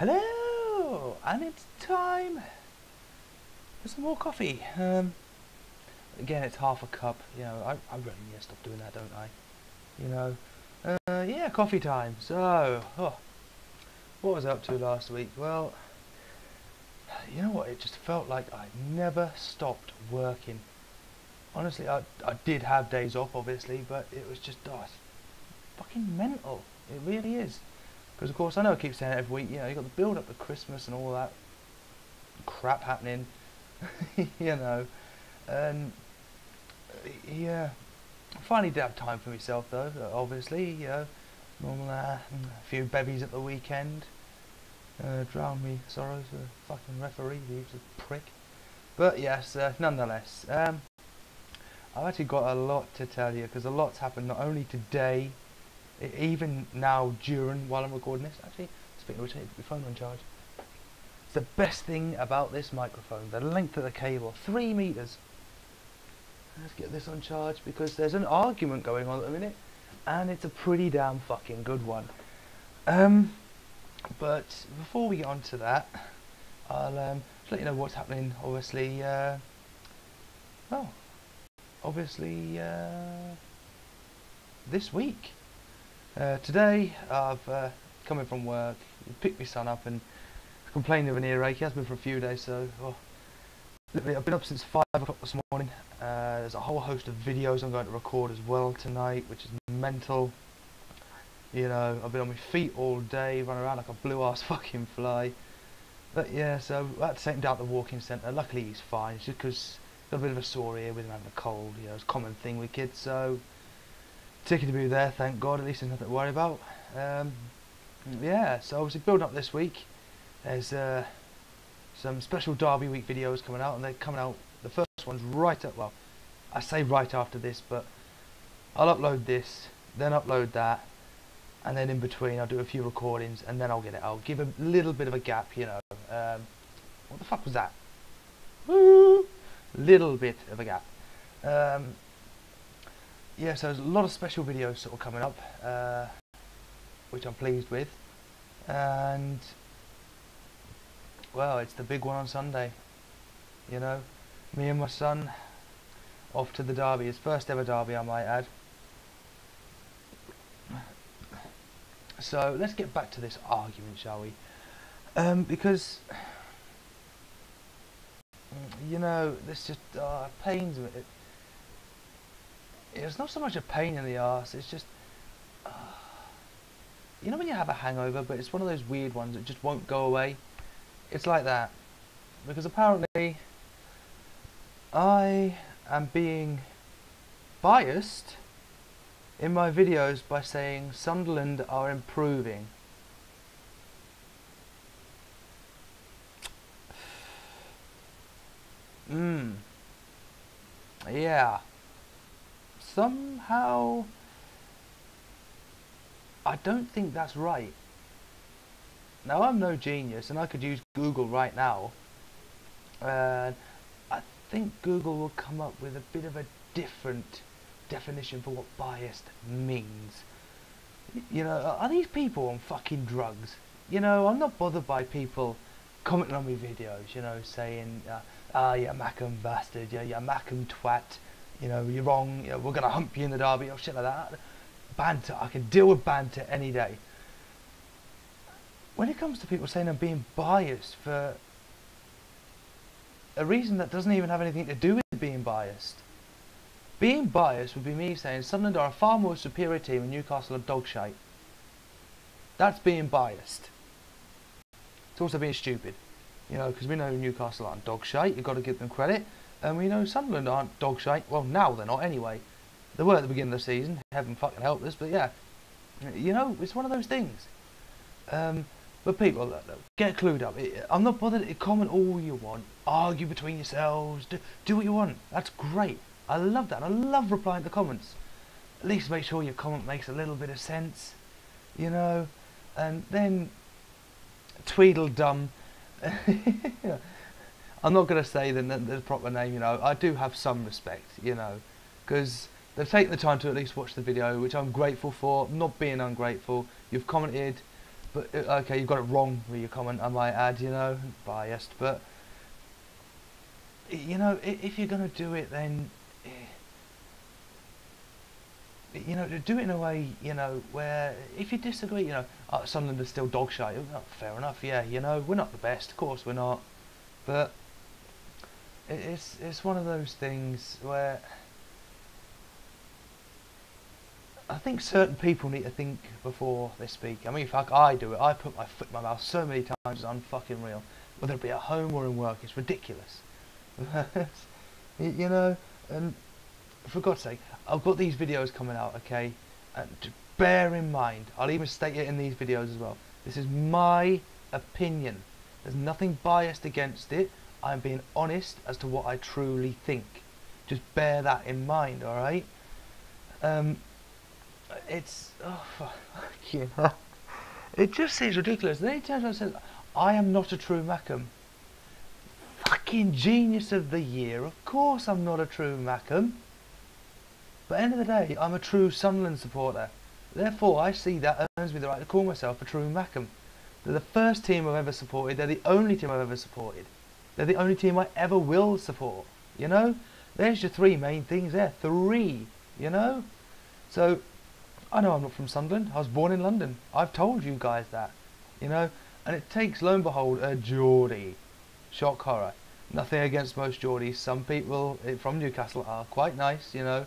Hello, and it's time for some more coffee. Again, it's half a cup. You know, I really need to stop doing that, don't I? You know, yeah, coffee time. So, what was I up to last week? Well, you know what? It just felt like I never stopped working. Honestly, I did have days off, obviously, but it was just it's fucking mental. It really is. Because of course, I know I keep saying it every week. You know, you got the build up to Christmas and all that crap happening. You know, and yeah, I finally did have time for myself though. Obviously, you know, normal a few bevies at the weekend. Drown me sorrows. The fucking referee, he's a prick. But yes, nonetheless, I've actually got a lot to tell you because a lot's happened not only today, even now while I'm recording this. Actually, speaking of which, I need to put my phone on charge. It's the best thing about this microphone, the length of the cable, 3 meters. Let's get this on charge because there's an argument going on at the minute, and it's a pretty damn fucking good one. But before we get on to that, I'll just let you know what's happening. Obviously, this week. Today, I've come in from work, picked my son up, and complaining of an earache. He has been for a few days, so I've been up since 5 o'clock this morning. There's a whole host of videos I'm going to record as well tonight, which is mental. You know, I've been on my feet all day, running around like a blue-ass fucking fly. But yeah, so I had to take him down to the walking centre. Luckily he's fine, it's just because he's got a bit of a sore ear with him having a cold. You know, it's a common thing with kids, so ticket to be there, thank God, at least there's nothing to worry about. Yeah, so obviously building up this week, there's some special Derby week videos coming out, and they're coming out, the first one's right up, well, I say right after this, but I'll upload this, then upload that, and then in between I'll do a few recordings, and then I'll get it. I'll give a little bit of a gap, you know. What the fuck was that? Woo! Little bit of a gap. Yeah, so there's a lot of special videos sort of coming up, which I'm pleased with, and well, it's the big one on Sunday. You know, me and my son off to the Derby, his first ever Derby, I might add. So let's get back to this argument, shall we? Because you know, this just pains me. It's not so much a pain in the arse, it's just you know when you have a hangover, but it's one of those weird ones that just won't go away. It's like that, because apparently I am being biased in my videos by saying Sunderland are improving. Yeah. Somehow I don't think that's right. Now, I'm no genius, and I could use Google right now, and I think Google will come up with a bit of a different definition for what biased means. You know, are these people on fucking drugs? You know, I'm not bothered by people commenting on my videos, you know, saying, you Mackem bastard, you Mackem twat, you know, you're wrong, you know, we're gonna hump you in the Derby, or shit like that. Banter, I can deal with banter any day. When it comes to people saying I'm being biased for a reason that doesn't even have anything to do with being biased. Being biased would be me saying Sunderland are a far more superior team and Newcastle are dog shite. That's being biased. It's also being stupid. You know, because we know Newcastle aren't dog shite, you've got to give them credit. And we know Sunderland aren't dog shite. Well, now they're not anyway. They were at the beginning of the season, heaven fucking help us, but yeah. You know, it's one of those things. But people, look, get clued up. I'm not bothered to comment all you want, argue between yourselves, do what you want. That's great. I love that. I love replying to comments. At least make sure your comment makes a little bit of sense, you know. And then Tweedledum. I'm not going to say the proper name, you know. I do have some respect, you know, because they've taken the time to at least watch the video, which I'm grateful for. I'm not being ungrateful. You've commented. But okay, you got it wrong with your comment, I might add. You know, biased, but you know, if you're gonna do it, then you know, to do it in a way, you know, where if you disagree, you know, Sunderland is still dog shite. Oh, fair enough, yeah. You know, we're not the best, of course we're not, but it's one of those things where I think certain people need to think before they speak. I mean, fuck, I do it. I put my foot in my mouth so many times it's unfucking real. Whether it be at home or in work, it's ridiculous. You know, and for God's sake, I've got these videos coming out, okay? And bear in mind, I'll even state it in these videos as well. This is my opinion. There's nothing biased against it. I'm being honest as to what I truly think. Just bear that in mind, alright? It's... oh, fuck you. It just seems ridiculous. Then he turns around and says, I am not a true Mackem. Fucking genius of the year. Of course I'm not a true Mackem. But at the end of the day, I'm a true Sunderland supporter. Therefore, I see that earns me the right to call myself a true Mackem. They're the first team I've ever supported. They're the only team I've ever supported. They're the only team I ever will support. You know? There's your three main things there. Three. You know? So, I know I'm not from Sunderland. I was born in London. I've told you guys that. You know? And it takes, lo and behold, a Geordie. Shock horror. Nothing against most Geordies. Some people from Newcastle are quite nice, you know.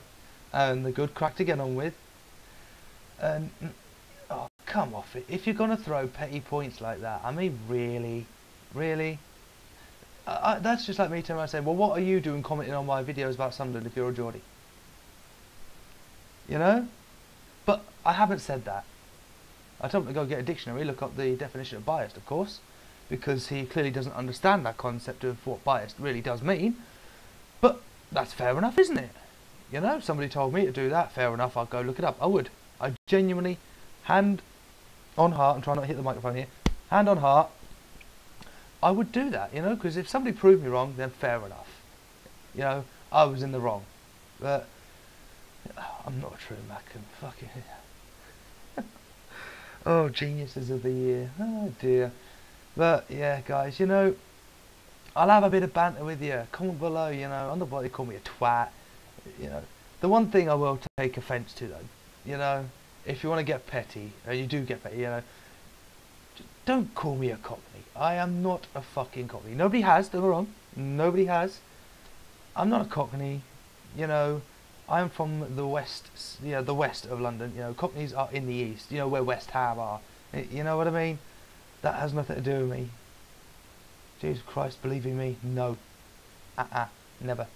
And they're good crack to get on with. And oh, come off it. If you're going to throw petty points like that, I mean, really? Really? That's just like me turning around saying, well, what are you doing commenting on my videos about Sunderland if you're a Geordie? You know? But I haven't said that. I told him to go get a dictionary, look up the definition of biased, of course, because he clearly doesn't understand that concept of what biased really does mean. But that's fair enough, isn't it? You know, somebody told me to do that, fair enough, I'll go look it up. I would. I genuinely, hand on heart, and try not to hit the microphone here, hand on heart, I would do that, you know, because if somebody proved me wrong, then fair enough. You know, I was in the wrong. But I'm not a true Mackem. Fucking oh, geniuses of the year. Oh dear. But yeah, guys, you know, I'll have a bit of banter with you. Comment below, you know. I'm not about to call me a twat. You know, the one thing I will take offence to, though, you know, if you want to get petty, or you do get petty, you know, don't call me a cockney. I am not a fucking cockney. Nobody has, don't get me wrong. Nobody has. I'm not a cockney. You know, I'm from the west, you know, the west of London. You know, cockneys are in the east. You know, where West Ham are. You know what I mean? That has nothing to do with me. Jesus Christ, believe in me? No. Never.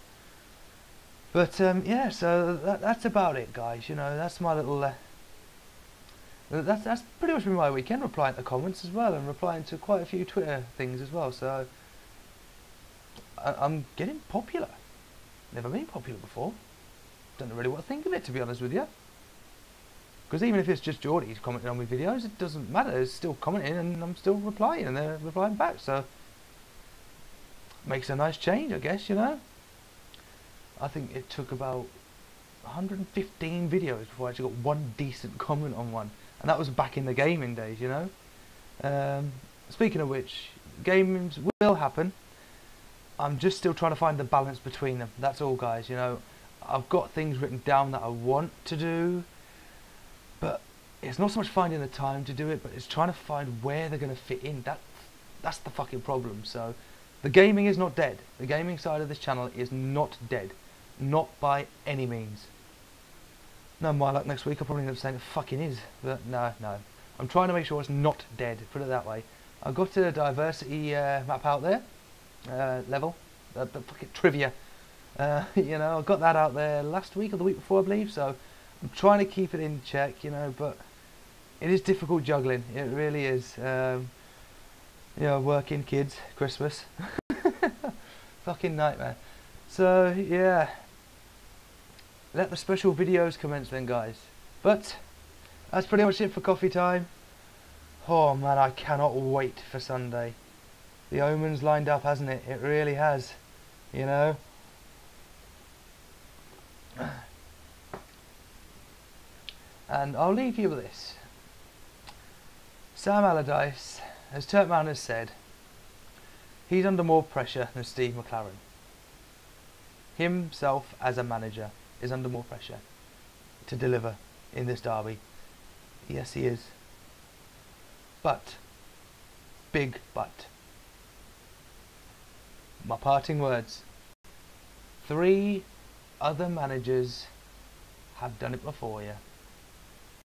But yeah, so that's about it, guys. You know, that's my little. That's pretty much been my weekend, replying to comments as well, and replying to quite a few Twitter things as well. So I'm getting popular. Never been popular before. Don't know really what to think of it, to be honest with you. Because even if it's just Geordies commenting on my videos, it doesn't matter. It's still commenting, and I'm still replying, and they're replying back. So makes a nice change, I guess. You know. I think it took about 115 videos before I actually got one decent comment on one, and that was back in the gaming days, you know. Speaking of which, gamings will happen. I'm just still trying to find the balance between them. That's all, guys. You know, I've got things written down that I want to do, but it's not so much finding the time to do it, but it's trying to find where they're going to fit in. That's the fucking problem. So the gaming is not dead. The gaming side of this channel is not dead. Not by any means. No, my luck next week I'll probably end up saying it fucking is. But no. I'm trying to make sure it's not dead, put it that way. I've got a diversity map out there. Level. Fucking trivia. You know, I got that out there last week or the week before, I believe. So I'm trying to keep it in check, you know, but it is difficult juggling. It really is. You know, working, kids, Christmas. Fucking nightmare. So, yeah. Let the special videos commence then, guys. But that's pretty much it for coffee time. Oh man, I cannot wait for Sunday. The omen's lined up, hasn't it? It really has. You know. And I'll leave you with this. Sam Allardyce, as Turkman has said, he's under more pressure than Steve McLaren. Himself as a manager is under more pressure to deliver in this derby. Yes, he is. But, big but, my parting words, 3 other managers have done it before you.